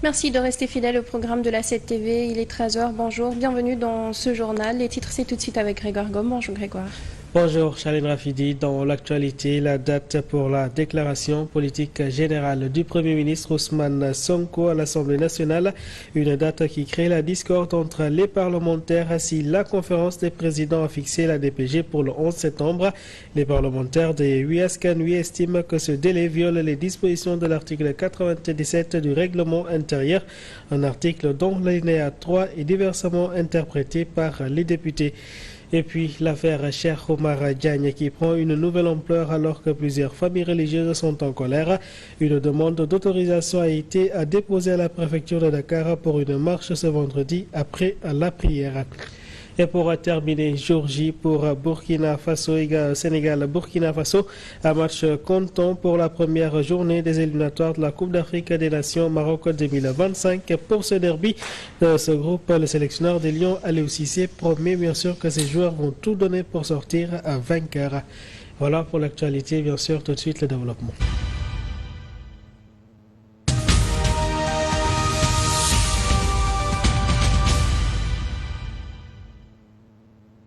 Merci de rester fidèle au programme de la 7 TV. Il est 13h. Bonjour, bienvenue dans ce journal. Les titres, c'est tout de suite avec Grégoire Gomme. Bonjour Grégoire. Bonjour Charline Rafidi. Dans l'actualité, la date pour la déclaration politique générale du Premier ministre Ousmane Sonko à l'Assemblée nationale. Une date qui crée la discorde entre les parlementaires si la conférence des présidents a fixé la DPG pour le 11 septembre. Les parlementaires des Ouiascanui estiment que ce délai viole les dispositions de l'article 97 du règlement intérieur, un article dont l'alinéa 3 est diversement interprété par les députés. Et puis l'affaire Cheikh Oumar Diagne qui prend une nouvelle ampleur alors que plusieurs familles religieuses sont en colère. Une demande d'autorisation a été déposée à la préfecture de Dakar pour une marche ce vendredi après la prière. Et pour terminer, jour J pour Burkina Faso, Sénégal-Burkina Faso, un match comptant pour la première journée des éliminatoires de la Coupe d'Afrique des Nations Maroc 2025. Pour ce derby de ce groupe, le sélectionneur des Lions, Aliou Cissé, promet bien sûr que ses joueurs vont tout donner pour sortir à vainqueur. Voilà pour l'actualité, bien sûr, tout de suite le développement.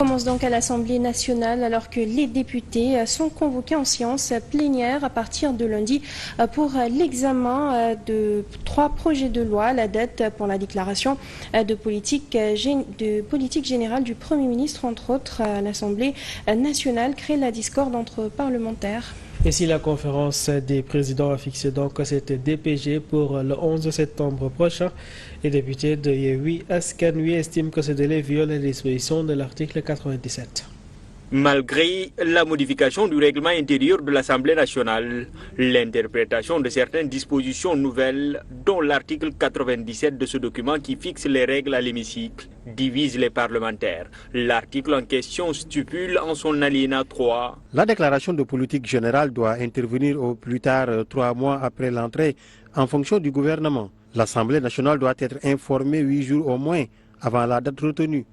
On commence donc à l'Assemblée nationale alors que les députés sont convoqués en séance plénière à partir de lundi pour l'examen de 3 projets de loi. La date pour la déclaration de politique générale du Premier ministre, entre autres, à l'Assemblée nationale, crée la discorde entre parlementaires. Et si la conférence des présidents a fixé donc cette DPG pour le 11 septembre prochain, les députés de Yehui Askanui estiment que ce délai viole les dispositions de l'article 97. Malgré la modification du règlement intérieur de l'Assemblée nationale, l'interprétation de certaines dispositions nouvelles, dont l'article 97 de ce document qui fixe les règles à l'hémicycle, divise les parlementaires. L'article en question stipule en son alinéa 3. La déclaration de politique générale doit intervenir au plus tard 3 mois après l'entrée en fonction du gouvernement. L'Assemblée nationale doit être informée 8 jours au moins avant la date retenue.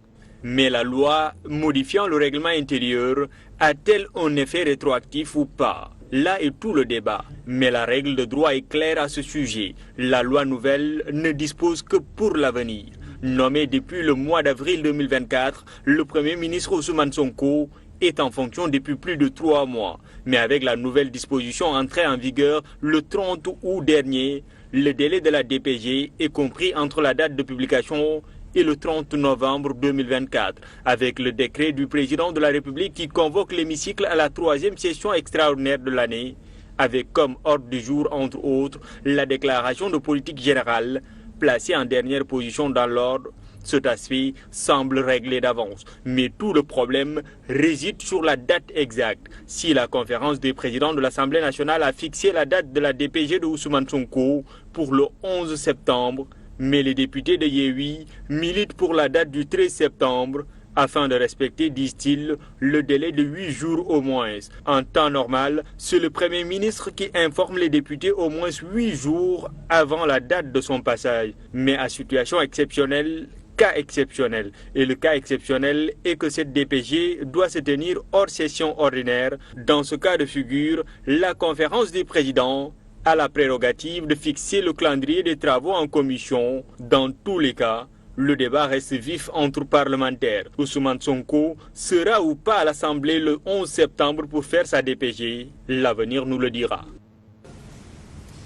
Mais la loi modifiant le règlement intérieur a-t-elle un effet rétroactif ou pas? Là est tout le débat. Mais la règle de droit est claire à ce sujet. La loi nouvelle ne dispose que pour l'avenir. Nommé depuis le mois d'avril 2024, le Premier ministre Ousmane Sonko est en fonction depuis plus de 3 mois. Mais avec la nouvelle disposition entrée en vigueur le 30 août dernier, le délai de la DPG est compris entre la date de publication et le 30 novembre 2024, avec le décret du président de la République qui convoque l'hémicycle à la 3e session extraordinaire de l'année, avec comme ordre du jour, entre autres, la déclaration de politique générale, placée en dernière position dans l'ordre. Cet aspect semble réglé d'avance, mais tout le problème réside sur la date exacte. Si la conférence des présidents de l'Assemblée nationale a fixé la date de la DPG de Ousmane Sonko pour le 11 septembre, mais les députés de Yehui militent pour la date du 13 septembre afin de respecter, disent-ils, le délai de 8 jours au moins. En temps normal, c'est le Premier ministre qui informe les députés au moins 8 jours avant la date de son passage. Mais à situation exceptionnelle, cas exceptionnel. Et le cas exceptionnel est que cette DPG doit se tenir hors session ordinaire. Dans ce cas de figure, la conférence des présidents a la prérogative de fixer le calendrier des travaux en commission. Dans tous les cas, le débat reste vif entre parlementaires. Ousmane Sonko sera ou pas à l'Assemblée le 11 septembre pour faire sa DPG. L'avenir nous le dira.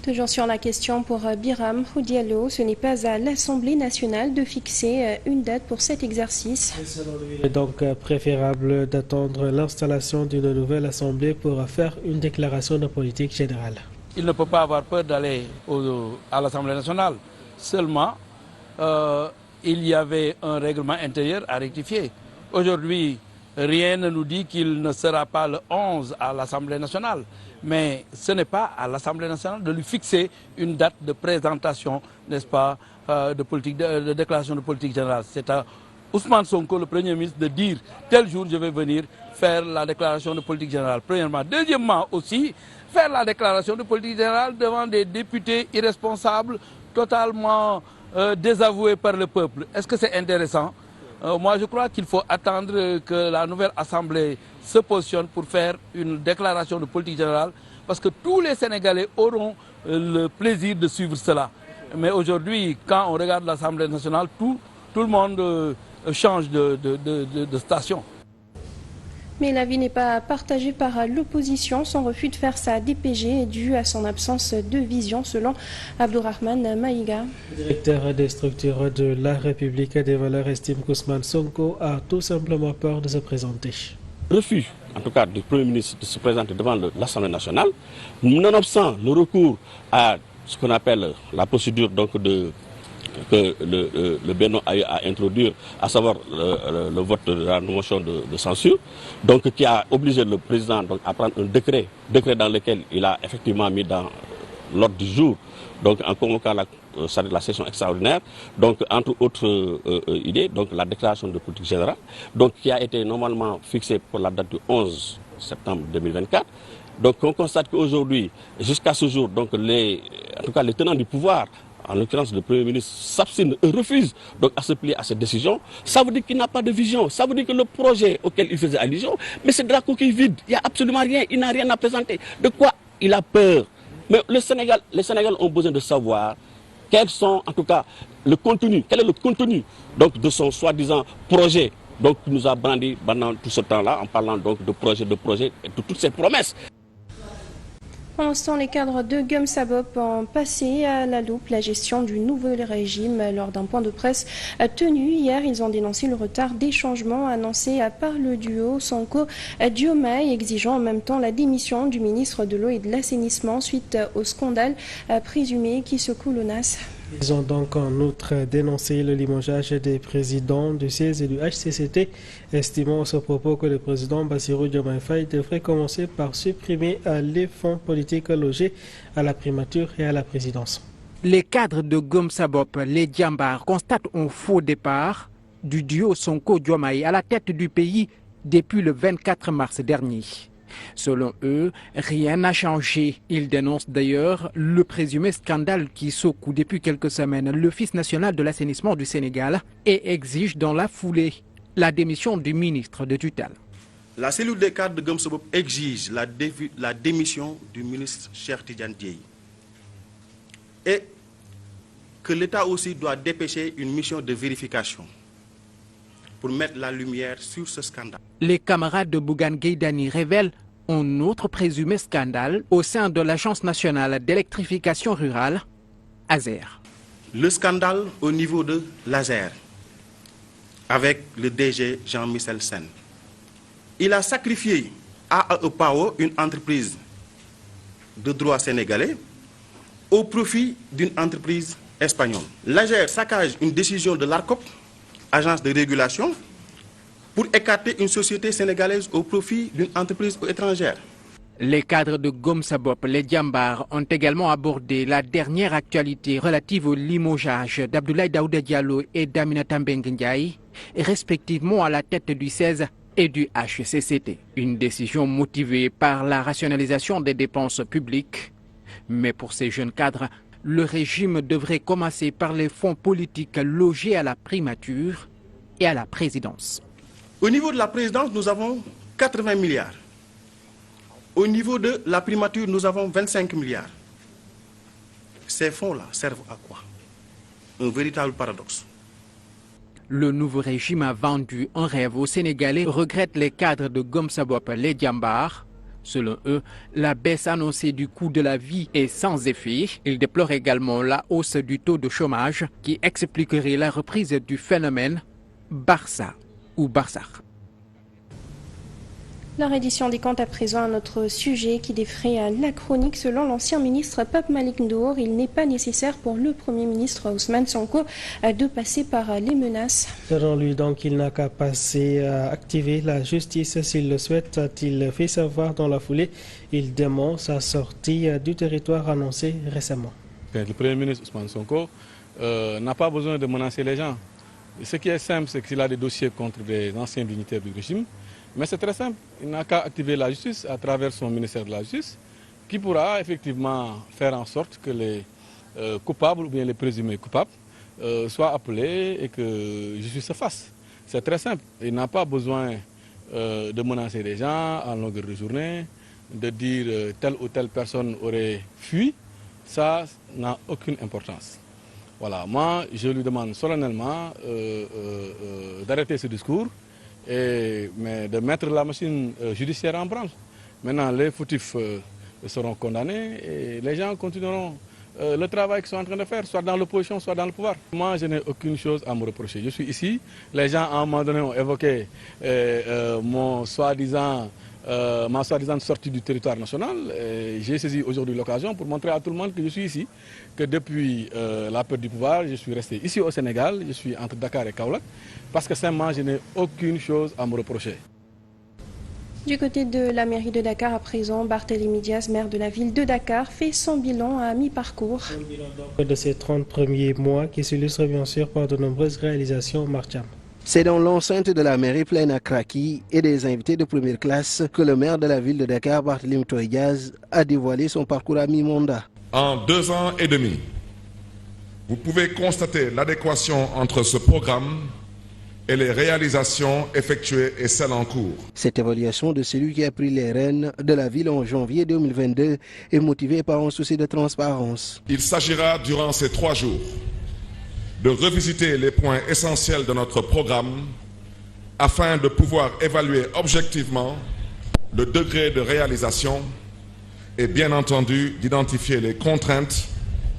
Toujours sur la question pour Biram Houdiallo, ce n'est pas à l'Assemblée nationale de fixer une date pour cet exercice. Il est donc préférable d'attendre l'installation d'une nouvelle Assemblée pour faire une déclaration de politique générale. Il ne peut pas avoir peur d'aller à l'Assemblée nationale. Seulement, il y avait un règlement intérieur à rectifier. Aujourd'hui, rien ne nous dit qu'il ne sera pas le 11 à l'Assemblée nationale. Mais ce n'est pas à l'Assemblée nationale de lui fixer une date de présentation, n'est-ce pas, de déclaration de politique générale. C'est à Ousmane Sonko, le Premier ministre, de dire tel jour je vais venir faire la déclaration de politique générale. Premièrement. Deuxièmement aussi, faire la déclaration de politique générale devant des députés irresponsables, totalement désavoués par le peuple. Est-ce que c'est intéressant? Moi, je crois qu'il faut attendre que la nouvelle Assemblée se positionne pour faire une déclaration de politique générale, parce que tous les Sénégalais auront le plaisir de suivre cela. Mais aujourd'hui, quand on regarde l'Assemblée nationale, tout le monde change de station. Mais l'avis n'est pas partagé par l'opposition. Son refus de faire sa DPG est dû à son absence de vision, selon Abdourahmane Maïga. Le directeur des structures de la République des valeurs estime qu'Ousmane Sonko a tout simplement peur de se présenter. Refus, en tout cas, du Premier ministre de se présenter devant l'Assemblée nationale, nonobstant le recours à ce qu'on appelle la procédure que le Bénin a eu à introduire, à savoir le vote de la motion de censure, donc qui a obligé le président donc, à prendre un décret dans lequel il a effectivement mis dans l'ordre du jour, donc en convoquant la session extraordinaire, donc entre autres idées, donc la déclaration de politique générale, donc qui a été normalement fixée pour la date du 11 septembre 2024. Donc on constate qu'aujourd'hui, jusqu'à ce jour, donc en tout cas les tenants du pouvoir, en l'occurrence le Premier ministre, s'abstient et refuse donc à se plier à cette décision. Ça veut dire qu'il n'a pas de vision, ça veut dire que le projet auquel il faisait allusion, mais c'est de la coquille vide, il n'y a absolument rien, il n'a rien à présenter. De quoi il a peur? Mais les Sénégalais ont besoin de savoir quels sont en tout cas le contenu, quel est le contenu donc, de son soi-disant projet. Donc il nous a brandi pendant tout ce temps-là en parlant donc de projet et de toutes ces promesses. Pour l'instant, les cadres de Gumsabop ont passé à la loupe la gestion du nouveau régime. Lors d'un point de presse tenu hier, ils ont dénoncé le retard des changements annoncés par le duo Sonko-Diomaye, exigeant en même temps la démission du ministre de l'Eau et de l'Assainissement suite au scandale présumé qui secoue l'ONAS. Ils ont donc en outre dénoncé le limogeage des présidents du CESE et du HCCT, estimant à ce propos que le président Bassirou Diomaye Faye devrait commencer par supprimer les fonds politiques logés à la primature et à la présidence. Les cadres de Gumsabop, les Djambars, constatent un faux départ du duo Sonko-Diomaye à la tête du pays depuis le 24 mars dernier. Selon eux, rien n'a changé. Ils dénoncent d'ailleurs le présumé scandale qui secoue depuis quelques semaines l'Office national de l'assainissement du Sénégal et exigent dans la foulée la démission du ministre de tutelle. La cellule des cadres de Gumsabop exige la démission du ministre Cheikh Tidiane Dièye et que l'État aussi doit dépêcher une mission de vérification pour mettre la lumière sur ce scandale. Les camarades de Bougane Gueye Dany révèlent un autre présumé scandale au sein de l'Agence nationale d'électrification rurale, ASER. Le scandale au niveau de l'ASER, avec le DG Jean-Michel Sen. Il a sacrifié AAE Power, une entreprise de droit sénégalais, au profit d'une entreprise espagnole. L'ASER saccage une décision de l'ARCOP, agence de régulation, pour écarter une société sénégalaise au profit d'une entreprise étrangère. Les cadres de Gumsabop, les Djambars, ont également abordé la dernière actualité relative au limogeage d'Abdoulaye Daouda Diallo et d'Aminata Mbengue Ndiaye, respectivement à la tête du CESE et du HCCT. Une décision motivée par la rationalisation des dépenses publiques. Mais pour ces jeunes cadres, le régime devrait commencer par les fonds politiques logés à la primature et à la présidence. Au niveau de la présidence, nous avons 80 milliards. Au niveau de la primature, nous avons 25 milliards. Ces fonds-là servent à quoi? Un véritable paradoxe. Le nouveau régime a vendu un rêve aux Sénégalais, regrettent les cadres de Gumsabop, les Djambars. Selon eux, la baisse annoncée du coût de la vie est sans effet. Ils déplorent également la hausse du taux de chômage qui expliquerait la reprise du phénomène Barça ou Barsakh. La reddition des comptes à présent un autre sujet qui défraie la chronique. Selon l'ancien ministre Pape Malick Ndour, il n'est pas nécessaire pour le Premier ministre Ousmane Sonko de passer par les menaces. Selon lui, donc, il n'a qu'à passer à activer la justice s'il le souhaite, a-t-il fait savoir dans la foulée. Il dément sa sortie du territoire annoncée récemment. Le Premier ministre Ousmane Sonko n'a pas besoin de menacer les gens. Ce qui est simple, c'est qu'il a des dossiers contre des anciens dignitaires du régime. Mais c'est très simple, il n'a qu'à activer la justice à travers son ministère de la Justice, qui pourra effectivement faire en sorte que les coupables ou bien les présumés coupables soient appelés et que justice se fasse. C'est très simple, il n'a pas besoin de menacer les gens en longueur de journée, de dire telle ou telle personne aurait fui, ça n'a aucune importance. Voilà, moi je lui demande solennellement d'arrêter ce discours, mais de mettre la machine judiciaire en branle. Maintenant les fautifs seront condamnés et les gens continueront le travail qu'ils sont en train de faire, soit dans l'opposition, soit dans le pouvoir. Moi, je n'ai aucune chose à me reprocher. Je suis ici. Les gens, à un moment donné, ont évoqué ma soi-disant sortie du territoire national. J'ai saisi aujourd'hui l'occasion pour montrer à tout le monde que je suis ici, que depuis la perte du pouvoir, je suis resté ici au Sénégal, je suis entre Dakar et Kaolack, parce que simplement, je n'ai aucune chose à me reprocher. Du côté de la mairie de Dakar, à présent, Barthélémy Diaz, maire de la ville de Dakar, fait son bilan à mi-parcours. Un bilan donc de ces 30 premiers mois qui s'illustre bien sûr par de nombreuses réalisations marquantes. C'est dans l'enceinte de la mairie pleine à craquer et des invités de première classe que le maire de la ville de Dakar, Barthélémy Diaz, a dévoilé son parcours à mi-mandat. En 2 ans et demi, vous pouvez constater l'adéquation entre ce programme et les réalisations effectuées et celles en cours. Cette évaluation de celui qui a pris les rênes de la ville en janvier 2022 est motivée par un souci de transparence. Il s'agira durant ces 3 jours de revisiter les points essentiels de notre programme afin de pouvoir évaluer objectivement le degré de réalisation et bien entendu d'identifier les contraintes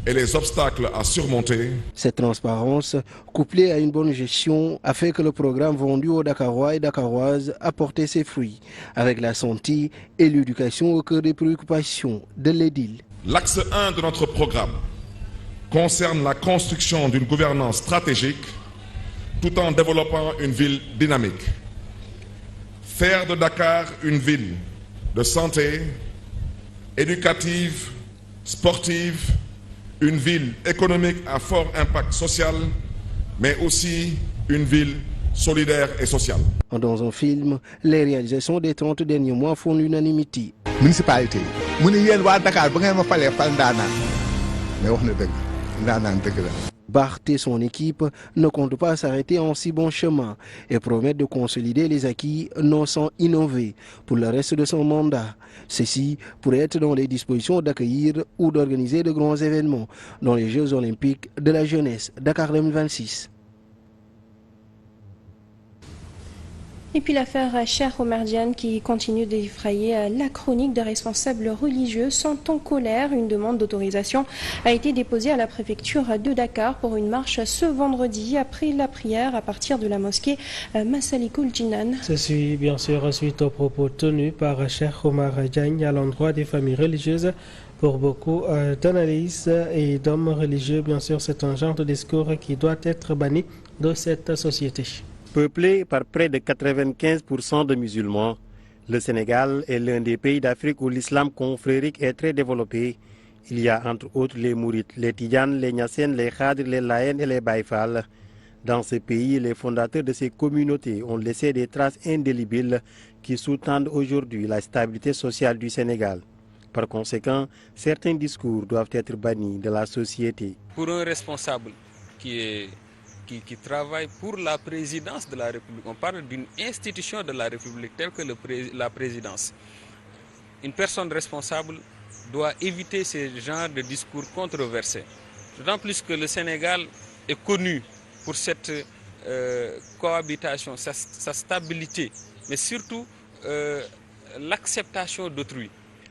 et les obstacles à surmonter. Cette transparence, couplée à une bonne gestion, a fait que le programme vendu aux Dakarois et Dakaroises a porté ses fruits, avec la santé et l'éducation au cœur des préoccupations de l'édile. L'axe 1 de notre programme concerne la construction d'une gouvernance stratégique tout en développant une ville dynamique. Faire de Dakar une ville de santé, éducative, sportive, une ville économique à fort impact social, mais aussi une ville solidaire et sociale. Dans un film, les réalisations des 30 derniers mois font l'unanimité. Municipalité, Dakar, Barth et son équipe ne comptent pas s'arrêter en si bon chemin et promettent de consolider les acquis non sans innover pour le reste de son mandat. Ceci pourrait être dans les dispositions d'accueillir ou d'organiser de grands événements dans les Jeux olympiques de la jeunesse Dakar 2026. Et puis l'affaire Cheikh Oumar Diagne qui continue d'effrayer la chronique des responsables religieux sont en colère. Une demande d'autorisation a été déposée à la préfecture de Dakar pour une marche ce vendredi après la prière à partir de la mosquée Massalikul Jinan. Ceci bien sûr suite aux propos tenus par Cheikh Oumar Diagne à l'endroit des familles religieuses. Pour beaucoup d'analystes et d'hommes religieux, bien sûr, c'est un genre de discours qui doit être banni de cette société. Peuplé par près de 95% de musulmans, le Sénégal est l'un des pays d'Afrique où l'islam confrérique est très développé. Il y a entre autres les Mourites, les Tidjanes, les Niassènes, les Khadr, les Layen et les Baye Fall. Dans ce pays, les fondateurs de ces communautés ont laissé des traces indélébiles qui sous-tendent aujourd'hui la stabilité sociale du Sénégal. Par conséquent, certains discours doivent être bannis de la société. Pour un responsable qui travaille pour la présidence de la République. On parle d'une institution de la République telle que la présidence. Une personne responsable doit éviter ce genre de discours controversés. D'autant plus que le Sénégal est connu pour cette cohabitation, sa stabilité, mais surtout l'acceptation d'autrui.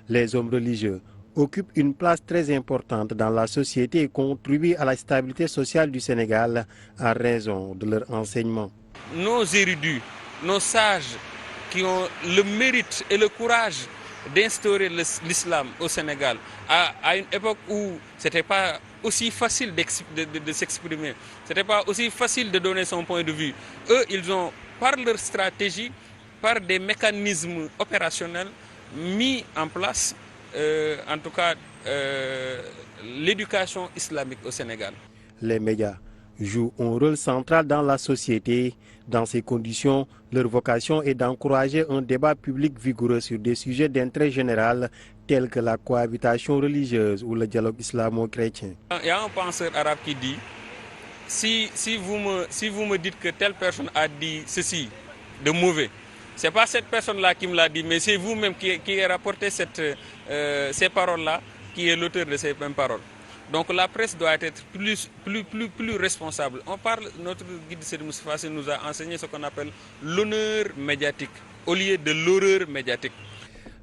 Les hommes religieux occupent une place très importante dans la société et contribuent à la stabilité sociale du Sénégal en raison de leur enseignement. Nos érudits, nos sages qui ont le mérite et le courage d'instaurer l'islam au Sénégal à une époque où ce n'était pas aussi facile de s'exprimer, ce n'était pas aussi facile de donner son point de vue. Eux, ils ont, par leur stratégie, par des mécanismes opérationnels mis en place en tout cas l'éducation islamique au Sénégal. Les médias jouent un rôle central dans la société. Dans ces conditions, leur vocation est d'encourager un débat public vigoureux sur des sujets d'intérêt général tels que la cohabitation religieuse ou le dialogue islamo-chrétien. Il y a un penseur arabe qui dit si vous me dites que telle personne a dit ceci de mauvais, ce n'est pas cette personne-là qui me l'a dit, mais c'est vous-même qui avez rapporté ces paroles-là, qui est l'auteur de ces mêmes paroles. Donc la presse doit être plus responsable. Notre guide Seydi Moustapha Sy nous a enseigné ce qu'on appelle l'honneur médiatique au lieu de l'horreur médiatique.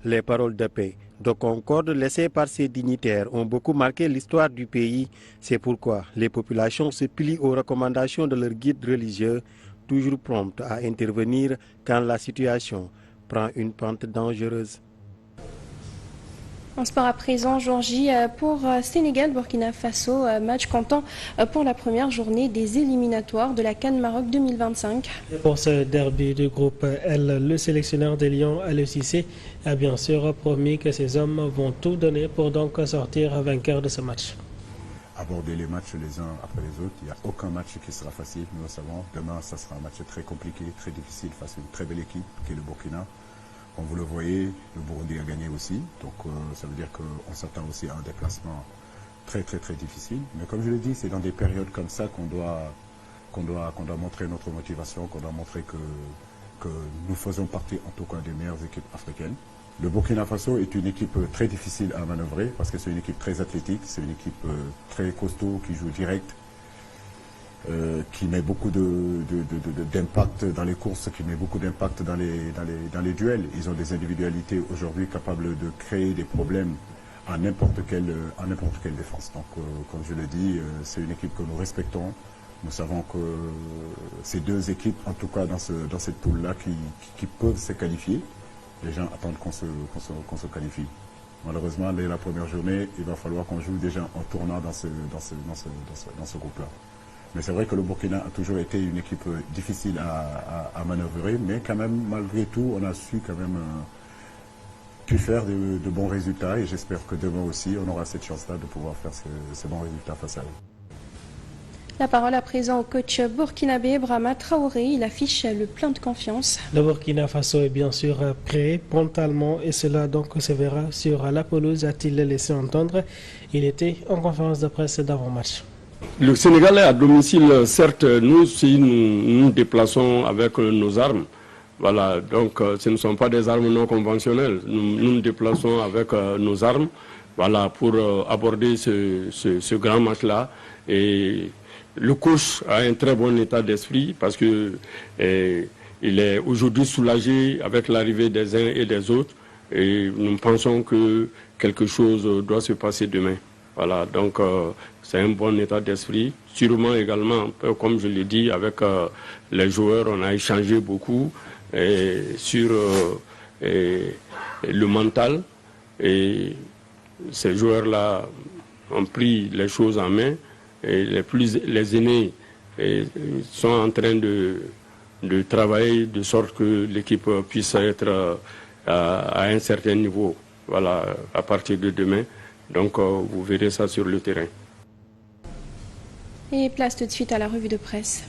Les paroles de paix, de concorde laissées par ces dignitaires ont beaucoup marqué l'histoire du pays. C'est pourquoi les populations se plient aux recommandations de leurs guides religieux, toujours promptes à intervenir quand la situation prend une pente dangereuse. En sport à présent, Georgie, pour Sénégal-Burkina Faso, match comptant pour la première journée des éliminatoires de la CAN Maroc 2025. Et pour ce derby du groupe L, le sélectionneur des Lions, Aliou Cissé, a bien sûr promis que ses hommes vont tout donner pour donc sortir vainqueur de ce match. Aborder les matchs les uns après les autres, il n'y a aucun match qui sera facile, nous le savons. Demain, ça sera un match très compliqué, très difficile face à une très belle équipe qui est le Burkina. Comme vous le voyez, le Burundi a gagné aussi, donc ça veut dire qu'on s'attend aussi à un déplacement très difficile. Mais comme je l'ai dit, c'est dans des périodes comme ça qu'on doit montrer notre motivation, qu'on doit montrer que nous faisons partie en tout cas des meilleures équipes africaines. Le Burkina Faso est une équipe très difficile à manœuvrer parce que c'est une équipe très athlétique, c'est une équipe très costaud qui joue direct. Qui met beaucoup d'impact dans les courses, qui met beaucoup d'impact dans les duels. Ils ont des individualités aujourd'hui capables de créer des problèmes à n'importe quelle défense. Donc, comme je le dis, c'est une équipe que nous respectons. Nous savons que ces deux équipes, en tout cas dans cette poule-là, qui peuvent se qualifier, les gens attendent qu'on se qualifie. Malheureusement, dès la première journée, il va falloir qu'on joue déjà en tournant dans ce groupe-là. Mais c'est vrai que le Burkina a toujours été une équipe difficile à manœuvrer, mais quand même, malgré tout, on a su quand même pu faire de bons résultats et j'espère que demain aussi, on aura cette chance-là de pouvoir faire ces bons résultats face à eux. La parole à présent au coach burkinabé Brahma Traoré. Il affiche le plein de confiance. Le Burkina Faso est bien sûr prêt mentalement et cela donc se verra sur la pelouse, a-t-il laissé entendre. Il était en conférence de presse d'avant-match. Le Sénégal est à domicile, certes, nous aussi nous nous déplaçons avec nos armes. Voilà, donc ce ne sont pas des armes non conventionnelles. Nous nous déplaçons avec nos armes, voilà, pour aborder ce grand match-là. Et le coach a un très bon état d'esprit parce que il est aujourd'hui soulagé avec l'arrivée des uns et des autres. Et nous pensons que quelque chose doit se passer demain. Voilà, donc c'est un bon état d'esprit. Sûrement également, un peu comme je l'ai dit, avec les joueurs, on a échangé beaucoup sur le mental. Et ces joueurs-là ont pris les choses en main. Et les aînés sont en train de travailler de sorte que l'équipe puisse être à un certain niveau, voilà, à partir de demain. Donc vous verrez ça sur le terrain. Et place tout de suite à la revue de presse.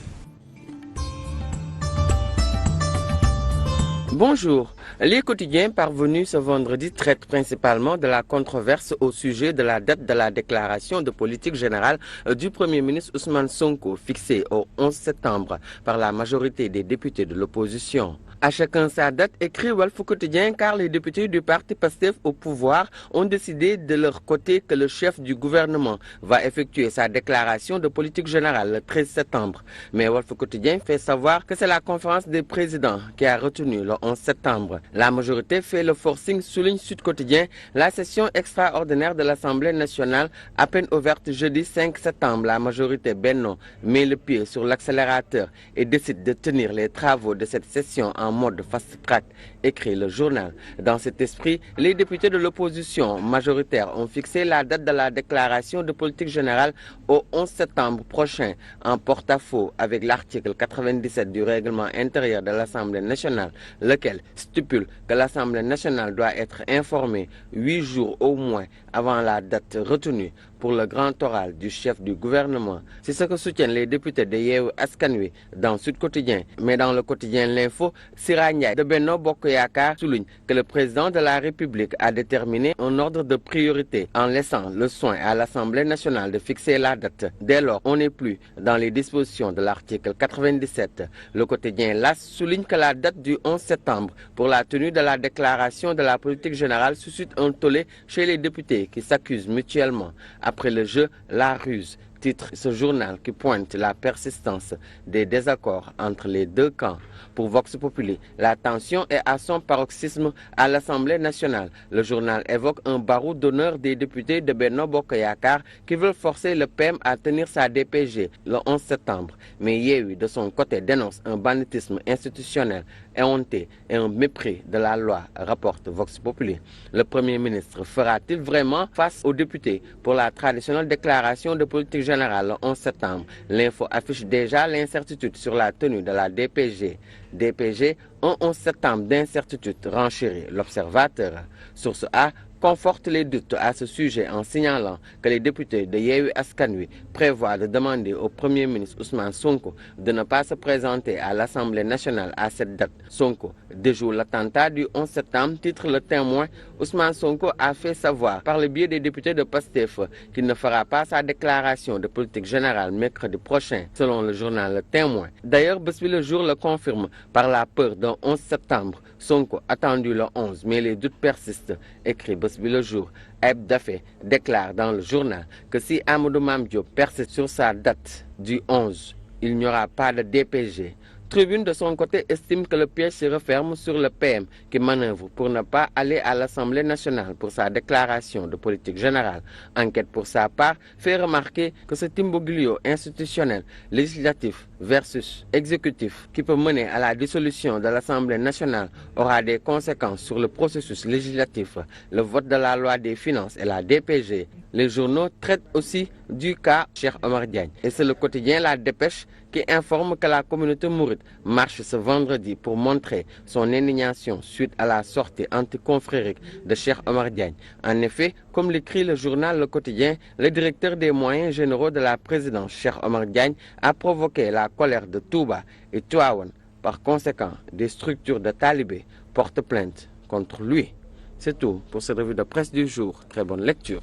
Bonjour. Les quotidiens parvenus ce vendredi traitent principalement de la controverse au sujet de la date de la déclaration de politique générale du Premier ministre Ousmane Sonko, fixée au 11 septembre par la majorité des députés de l'opposition. À chacun sa date, écrit Walf Quotidien, car les députés du parti PASTEF au pouvoir ont décidé de leur côté que le chef du gouvernement va effectuer sa déclaration de politique générale le 13 septembre. Mais Walf Quotidien fait savoir que c'est la conférence des présidents qui a retenu le 11 septembre. La majorité fait le forcing, souligne Sud Quotidien. La session extraordinaire de l'Assemblée nationale, à peine ouverte jeudi 5 septembre, la majorité Benno met le pied sur l'accélérateur et décide de tenir les travaux de cette session en mode fast-track, écrit le journal. Dans cet esprit, les députés de l'opposition majoritaire ont fixé la date de la déclaration de politique générale au 11 septembre prochain, en porte-à-faux avec l'article 97 du règlement intérieur de l'Assemblée nationale, lequel stipule que l'Assemblée nationale doit être informée 8 jours au moins avant la date retenue pour le grand oral du chef du gouvernement. C'est ce que soutiennent les députés de Yewwi Askan Wi dans Sud Quotidien. Mais dans le quotidien L'Info, Sira Ndiaye de Benno Bokk Yakaar souligne que le président de la République a déterminé un ordre de priorité en laissant le soin à l'Assemblée nationale de fixer la date. Dès lors, on n'est plus dans les dispositions de l'article 97. Le quotidien LAS souligne que la date du 11 septembre pour la tenue de la déclaration de la politique générale suscite un tollé chez les députés qui s'accusent mutuellement. À après le jeu La Ruse, titre ce journal qui pointe la persistance des désaccords entre les deux camps. Pour Vox Populi, la tension est à son paroxysme à l'Assemblée nationale. Le journal évoque un barreau d'honneur des députés de Benno Bokk Yakaar qui veulent forcer le PM à tenir sa DPG le 11 septembre. Mais Yewwi, de son côté, dénonce un banditisme institutionnel éhonté et un mépris de la loi, rapporte Vox Populi. Le Premier ministre fera-t-il vraiment face aux députés pour la traditionnelle déclaration de politique générale le 11 septembre? L'info affiche déjà l'incertitude sur la tenue de la DPG. DPG, un 11 septembre d'incertitude, renchérit l'Observateur. Source A conforte les doutes à ce sujet en signalant que les députés de Yewwi Askan Wi prévoient de demander au Premier ministre Ousmane Sonko de ne pas se présenter à l'Assemblée nationale à cette date. Sonko déjoue l'attentat du 11 septembre, titre Le Témoin. Ousmane Sonko a fait savoir par le biais des députés de PASTEF qu'il ne fera pas sa déclaration de politique générale mercredi prochain, selon le journal Le Témoin. D'ailleurs, Bës Bi Le Jour le confirme par la peur d'un 11 septembre. Sonko attendu le 11, mais les doutes persistent, écrit Bës Bi Le Jour. Ayib Daffé déclare dans le journal que si Amadou Mame Diop persiste sur sa date du 11, il n'y aura pas de DPG. Tribune de son côté estime que le piège se referme sur le PM qui manœuvre pour ne pas aller à l'Assemblée nationale pour sa déclaration de politique générale. Enquête pour sa part fait remarquer que ce imbroglio institutionnel, législatif versus exécutif qui peut mener à la dissolution de l'Assemblée nationale aura des conséquences sur le processus législatif, le vote de la loi des finances et la DPG. Les journaux traitent aussi du cas Cheikh Omar Diagne. Et c'est le quotidien La Dépêche qui informe que la communauté mouride marche ce vendredi pour montrer son indignation suite à la sortie anticonfrérique de Cheikh Omar Diagne. En effet, comme l'écrit le journal Le Quotidien, le directeur des moyens généraux de la présidence, Cheikh Omar Diagne, a provoqué la colère de Touba et Tivaouane. Par conséquent, des structures de talibés portent plainte contre lui. C'est tout pour cette revue de presse du jour. Très bonne lecture.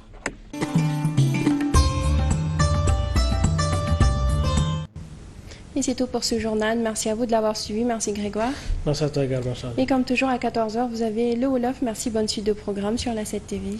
Et c'est tout pour ce journal. Merci à vous de l'avoir suivi. Merci Grégoire. Merci à toi également, Charles. Et comme toujours à 14h, vous avez le Wolof. Merci, bonne suite de programme sur la 7 TV.